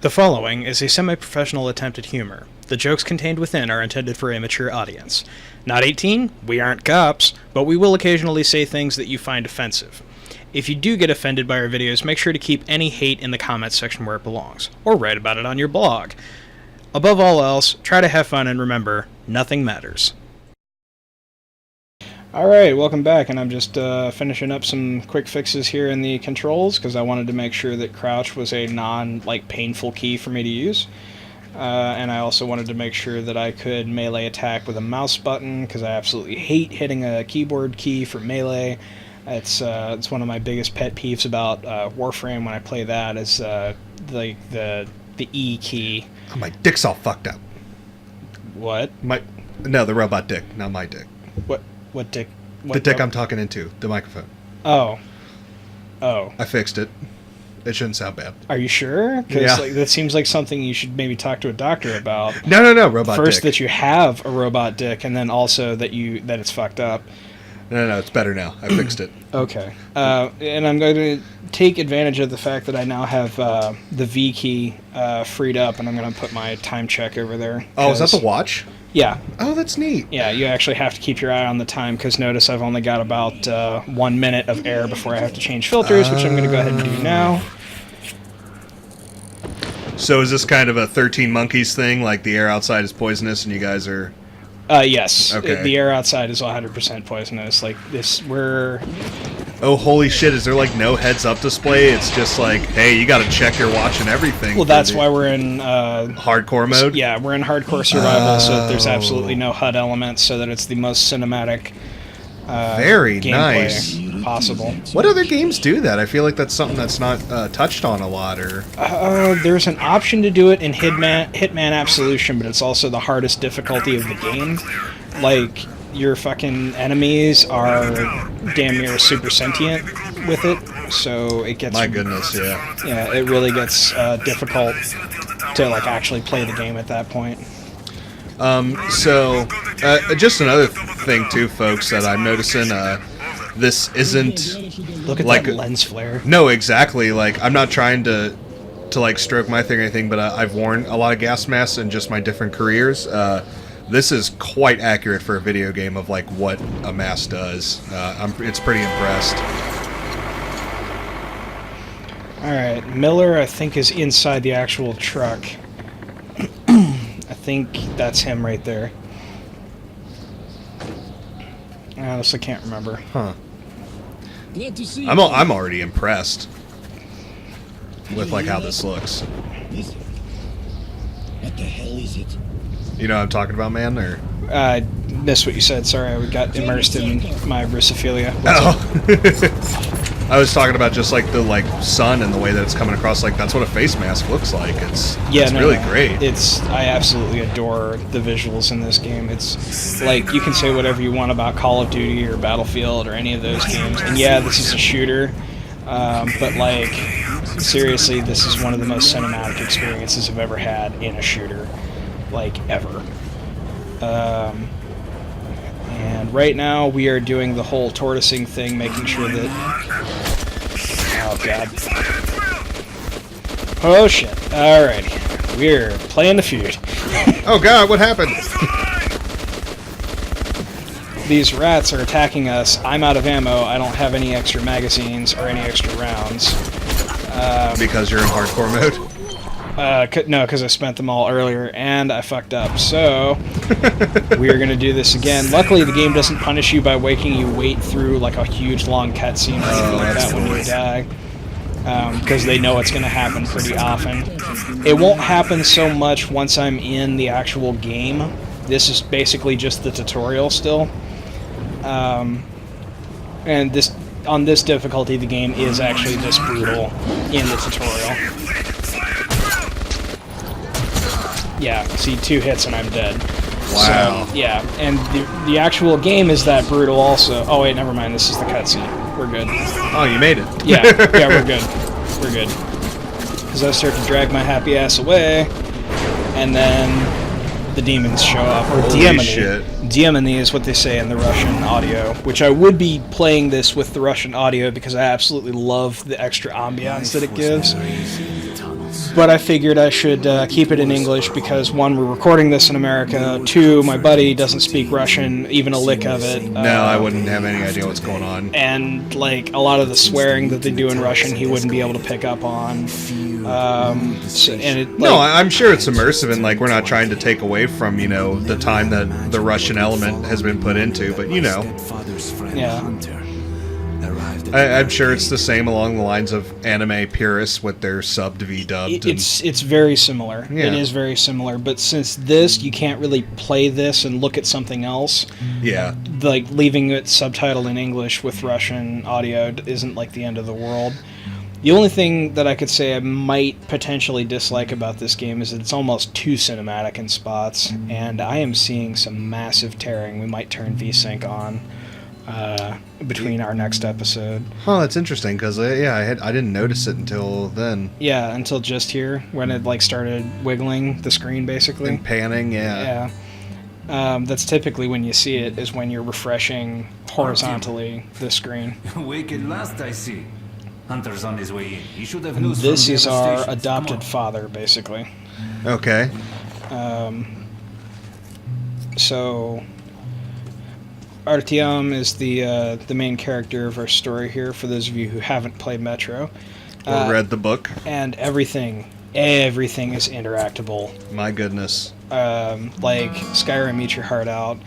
The following is a semi-professional attempt at humor. The jokes contained within are intended for a mature audience. Not 18, we aren't cops, but we will occasionally say things that you find offensive. If you do get offended by our videos, make sure to keep any hate in the comments section where it belongs, or write about it on your blog. Above all else, try to have fun and remember, nothing matters. Alright, welcome back, and I'm just finishing up some quick fixes here in the controls, because I wanted to make sure that crouch was a painful key for me to use. And I also wanted to make sure that I could melee attack with a mouse button, because I absolutely hate hitting a keyboard key for melee. It's one of my biggest pet peeves about Warframe when I play that, is the E key. Oh, my dick's all fucked up. What? No, the robot dick, not my dick. What dick? The dick I'm talking into, the microphone. Oh. I fixed it. It shouldn't sound bad. Are you sure? Because that seems like something you should maybe talk to a doctor about. No, robot dick. First that you have a robot dick, and then also that it's fucked up. No, it's better now. I fixed it. Okay. And I'm going to take advantage of the fact that I now have the V key freed up, and I'm going to put my time check over there. Oh, is that the watch? Yeah. Oh, that's neat. Yeah, you actually have to keep your eye on the time, because notice I've only got about 1 minute of air before I have to change filters, which I'm going to go ahead and do now. So is this kind of a 13 Monkeys thing, like the air outside is poisonous and you guys are... Yes. Okay. The air outside is 100% poisonous. Like, we're... Oh, holy shit, is there like no heads-up display? It's just like, hey, you gotta check your watch and everything. Well, that's why we're in... hardcore mode? Yeah, we're in hardcore survival, so that there's absolutely no HUD elements, so that it's the most cinematic very nice possible. What other games do that? I feel like that's something that's not touched on a lot. Or there's an option to do it in Hitman Absolution, but it's also the hardest difficulty of the game. Like, your fucking enemies are damn near super sentient with it, so it gets... My goodness, yeah. Yeah, it really gets difficult to like actually play the game at that point. Just another thing too, folks, that I'm noticing, this isn't... Look at like that lens flare. No, exactly. Like, I'm not trying to like stroke my thing or anything, but I've worn a lot of gas masks in just my different careers. This is quite accurate for a video game of like what a mask does. It's pretty impressed. Alright, Miller I think is inside the actual truck. I think that's him right there. Honestly, can't remember. Huh. I'm already impressed with like how this looks. What the hell is it? You know what I'm talking about, man? Or I missed what you said. Sorry, I got immersed in my Russophilia. I was talking about just like the sun and the way that it's coming across. Like, that's what a face mask looks like. It's really great. I absolutely adore the visuals in this game. It's like, you can say whatever you want about Call of Duty or Battlefield or any of those games, and yeah, this is a shooter, but like, seriously, this is one of the most cinematic experiences I've ever had in a shooter, like, ever. And right now we are doing the whole tortoising thing, making sure that... Oh, God. Oh, shit. Alrighty. We're playing the feud. Oh, God, what happened? These rats are attacking us. I'm out of ammo. I don't have any extra magazines or any extra rounds. Because you're in hardcore mode? No, because I spent them all earlier, and I fucked up. So, we are going to do this again. Luckily, the game doesn't punish you by making you wait through like a huge long cutscene or anything like that when you die. Because they know it's going to happen pretty often. It won't happen so much once I'm in the actual game. This is basically just the tutorial still. And on this difficulty, the game is actually this brutal in the tutorial. Yeah, see, 2 hits and I'm dead. Wow. So, yeah, and the actual game is that brutal also. Oh wait, never mind, this is the cutscene. We're good. Oh, you made it. Yeah, we're good. We're good. Because I start to drag my happy ass away, and then the demons show up. Or Holy Demony is what they say in the Russian audio, which I would be playing this with the Russian audio because I absolutely love the extra ambiance that it gives. But I figured I should keep it in English because, one, we're recording this in America. Two, my buddy doesn't speak Russian, even a lick of it. No, I wouldn't have any idea what's going on. And, like, a lot of the swearing that they do in Russian, he wouldn't be able to pick up on. I'm sure it's immersive, and, like, we're not trying to take away from, you know, the time that the Russian element has been put into, but, you know. Yeah. I'm sure it's the same along the lines of anime purists with their subbed v-dubbed. It's very similar. Yeah. It is very similar. But since this, you can't really play this and look at something else. Yeah. Like, leaving it subtitled in English with Russian audio isn't, like, the end of the world. The only thing that I could say I might potentially dislike about this game is that it's almost too cinematic in spots, and I am seeing some massive tearing. We might turn VSync on between our next episode. Oh, that's interesting, because, I didn't notice it until then. Yeah, until just here, when it, like, started wiggling the screen, basically. And panning, yeah. Yeah. That's typically when you see it, is when you're refreshing horizontally the screen. Wake at last, I see. Hunter's on his way in. He should have And news this from the is other our stations. adopted Come father, basically. Okay. So Artyom is the main character of our story here, for those of you who haven't played Metro. Or read the book. And everything is interactable. My goodness. Like Skyrim Eat Your Heart Out.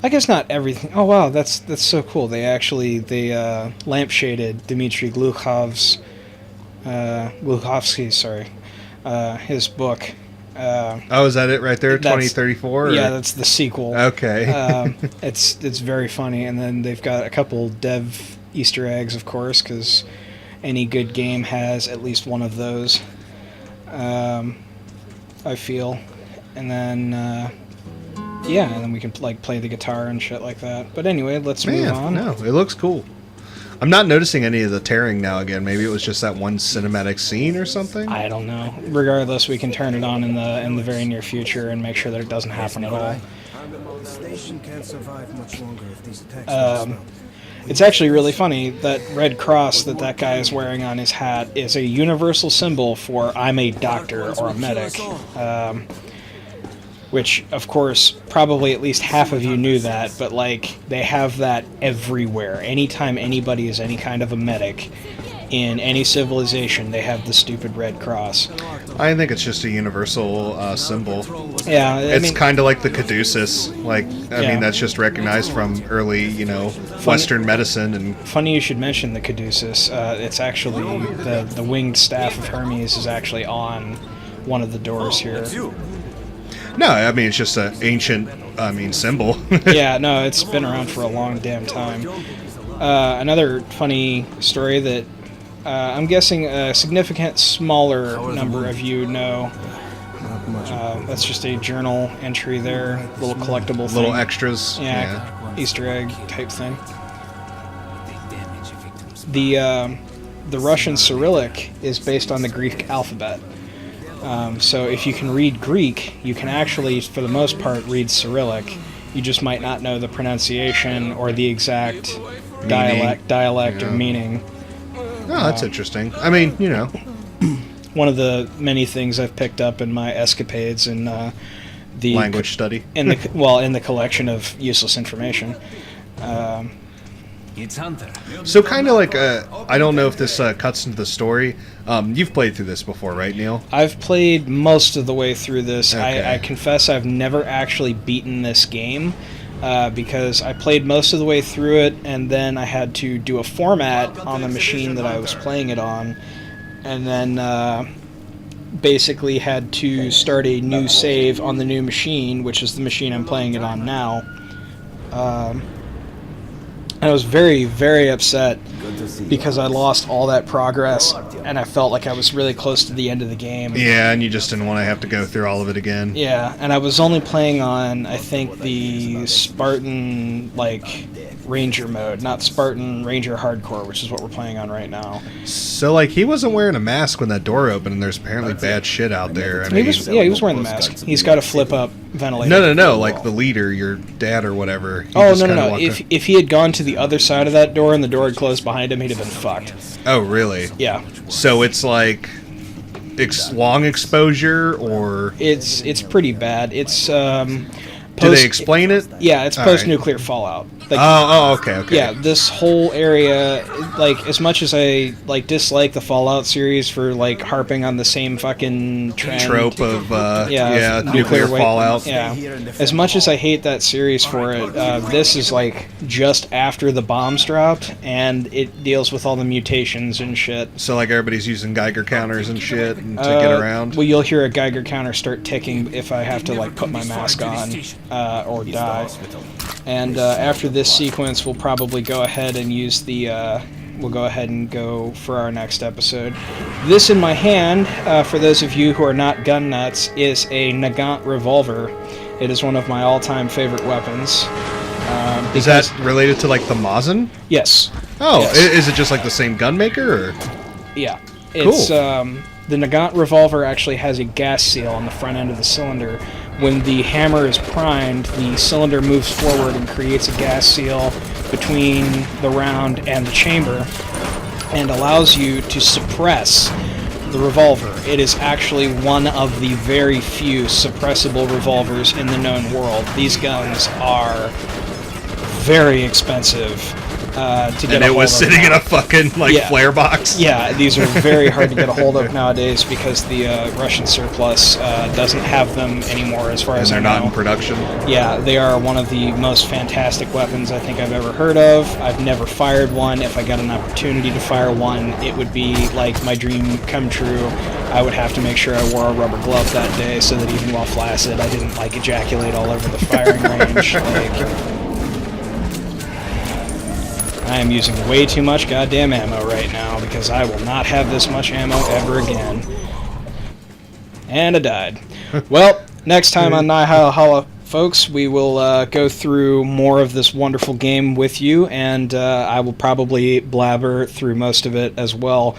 I guess not everything. Oh wow, that's so cool. They lampshaded Dmitry Gluchov's his book. Is that it right there? 2034? Yeah, that's the sequel. Okay. It's very funny, and then they've got a couple dev Easter eggs, of course, because any good game has at least one of those. I feel, and then and then we can like play the guitar and shit like that. But anyway, let's move on. No, it looks cool. I'm not noticing any of the tearing now again. Maybe it was just that one cinematic scene or something? I don't know. Regardless, we can turn it on in the very near future and make sure that it doesn't happen at all. The station can't survive much longer if these attacks It's actually really funny that red cross that guy is wearing on his hat is a universal symbol for I'm a doctor or a medic. Which, of course, probably at least half of you knew that, but, like, they have that everywhere. Anytime anybody is any kind of a medic in any civilization, they have the stupid red cross. I think it's just a universal symbol. Yeah, It's kind of like the caduceus. Like, I mean, that's just recognized from early, Western medicine. And funny you should mention the caduceus. It's actually, the winged staff of Hermes is actually on one of the doors here. no, I mean, it's just an ancient, symbol. Yeah, no, it's been around for a long damn time. Another funny story that I'm guessing a significant smaller number of you know. That's just a journal entry there, little collectible thing. Little extras. Yeah, Easter egg type thing. The Russian Cyrillic is based on the Greek alphabet. So if you can read Greek, you can actually, for the most part, read Cyrillic. You just might not know the pronunciation or the exact dialect or meaning. Oh, that's interesting. I mean, One of the many things I've picked up in my escapades in the language study. in the collection of useless information. It's Hunter. So kind of like, I don't know if this cuts into the story. You've played through this before, right, Neil? I've played most of the way through this. Okay. I confess I've never actually beaten this game because I played most of the way through it, and then I had to do a format on the machine that I was playing it on, and then basically had to start a new save on the new machine, which is the machine I'm playing it on now. I was very, very upset because I lost all that progress, and I felt like I was really close to the end of the game. Yeah, and you just didn't want to have to go through all of it again. Yeah, and I was only playing on, I think, the Spartan, Ranger mode, not Spartan Ranger Hardcore, which is what we're playing on right now. So, like, he wasn't wearing a mask when that door opened, and there's apparently bad shit out there. I mean, He was wearing the mask. He's got a flip-up ventilator. No, like the leader, your dad or whatever. He Oh, just no. kinda walked If he had gone to the other side of that door and the door had closed behind him, he'd have been fucked. Oh, really? Yeah. So it's like long exposure, or It's pretty bad. It's do they explain it? Yeah, it's All post-nuclear fallout. Like, Okay. yeah, this whole area, like, as much as I like dislike the Fallout series for like harping on the same fucking trend, Trope of nuclear wa- fallout. Yeah, as much as I hate that series for it, this is like just after the bombs dropped, and it deals with all the mutations and shit. So like everybody's using Geiger counters and shit to get around. Well, you'll hear a Geiger counter start ticking if I have to like put my mask on or die. And after this sequence, we'll probably go ahead and use the. We'll go ahead and go for our next episode. This in my hand, for those of you who are not gun nuts, is a Nagant revolver. It is one of my all-time favorite weapons. Is that related to like the Mazen? Yes. Oh, Yes. Is it just like the same gun maker? Or? Yeah. Cool. It's the Nagant revolver actually has a gas seal on the front end of the cylinder. When the hammer is primed, the cylinder moves forward and creates a gas seal between the round and the chamber and allows you to suppress the revolver. It is actually one of the very few suppressible revolvers in the known world. These guns are very expensive to get And a it hold was of sitting now. in a fucking flare box. Yeah, these are very hard to get a hold of nowadays because the Russian surplus doesn't have them anymore, as far as And I they're know. not in production. Yeah, they are one of the most fantastic weapons I think I've ever heard of. I've never fired one. If I got an opportunity to fire one, it would be like my dream come true. I would have to make sure I wore a rubber glove that day so that even while flaccid, I didn't like ejaculate all over the firing range. I am using way too much goddamn ammo right now because I will not have this much ammo ever again. And I died. Well, next time on Nihilhalla, folks, we will go through more of this wonderful game with you, and I will probably blabber through most of it as well.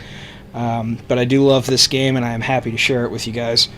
But I do love this game, and I am happy to share it with you guys.